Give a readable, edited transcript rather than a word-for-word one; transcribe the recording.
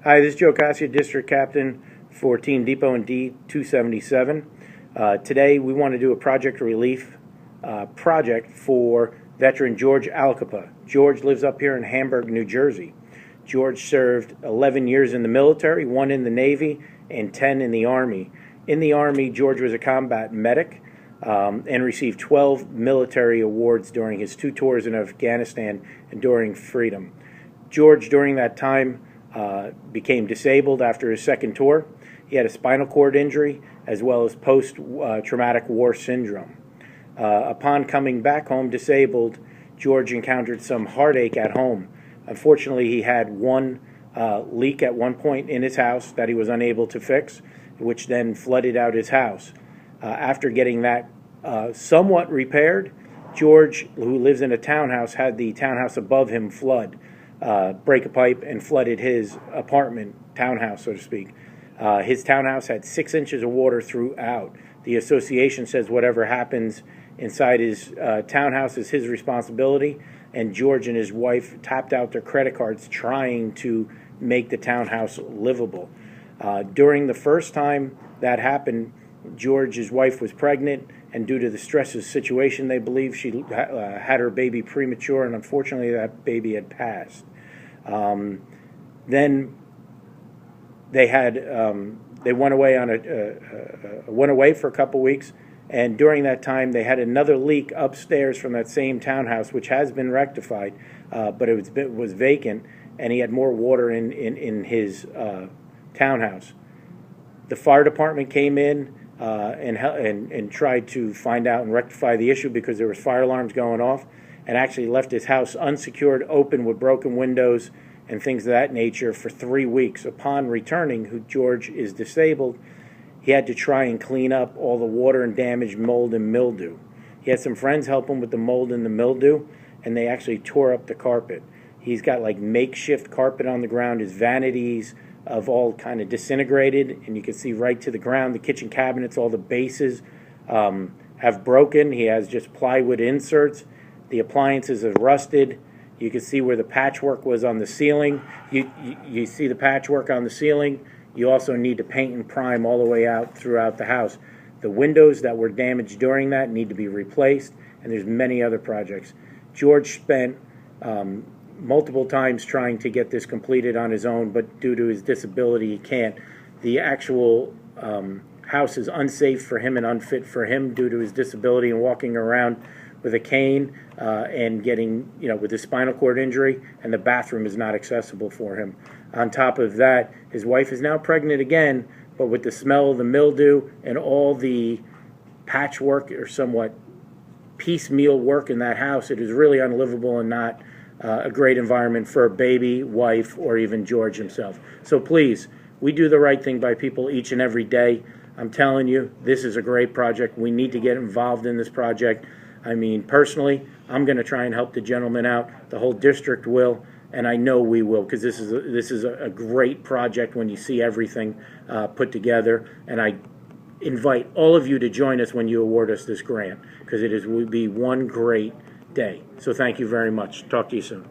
Hi, this is Joe Cassia, District Captain for Team Depot and D277. Today we want to do a project relief project for veteran George Alcapa. George lives up here in Hamburg, New Jersey. George served 11 years in the military, 1 in the Navy, and 10 in the Army. In the Army, George was a combat medic and received 12 military awards during his 2 tours in Afghanistan and during freedom. George, during that time, became disabled after his 2nd tour. He had a spinal cord injury as well as post-traumatic war syndrome. Upon coming back home disabled, George encountered some heartache at home. Unfortunately, he had one leak at one point in his house that he was unable to fix, which then flooded out his house. After getting that somewhat repaired, George, who lives in a townhouse, had the townhouse above him flood. Break a pipe and flooded his apartment, townhouse, so to speak. His townhouse had 6 inches of water throughout. The association says whatever happens inside his townhouse is his responsibility, and George and his wife tapped out their credit cards trying to make the townhouse livable. During the first time that happened, George's wife was pregnant, and due to the stress of the situation, they believe she had her baby premature, and unfortunately that baby had passed. Then they had they went away on went away for a couple weeks, and during that time they had another leak upstairs from that same townhouse, which has been rectified, but it was vacant, and he had more water in his townhouse. The fire department came in and tried to find out and rectify the issue because there was fire alarms going off, and actually left his house unsecured, open with broken windows and things of that nature for 3 weeks. Upon returning, George is disabled, he had to try and clean up all the water and damage, mold and mildew. He had some friends help him with the mold and the mildew, and they actually tore up the carpet. He's got like makeshift carpet on the ground. His vanities have all kind of disintegrated, and you can see right to the ground. The kitchen cabinets, all the bases have broken. He has just plywood inserts. The appliances have rusted. You can see where the patchwork was on the ceiling. You see the patchwork on the ceiling. You also need to paint and prime all the way out throughout the house. The windows that were damaged during that need to be replaced, and there's many other projects. George spent multiple times trying to get this completed on his own, but due to his disability, he can't. The actual house is unsafe for him and unfit for him due to his disability and walking around with a cane and getting, with his spinal cord injury, and the bathroom is not accessible for him. On top of that, his wife is now pregnant again, but with the smell of the mildew and all the patchwork or somewhat piecemeal work in that house, it is really unlivable and not a great environment for a baby, wife, or even George himself. So please, we do the right thing by people each and every day. I'm telling you, this is a great project. We need to get involved in this project. I mean, personally, I'm going to try and help the gentleman out. The whole district will, and I know we will, because this is a great project when you see everything put together. And I invite all of you to join us when you award us this grant, because will be one great day. So thank you very much. Talk to you soon.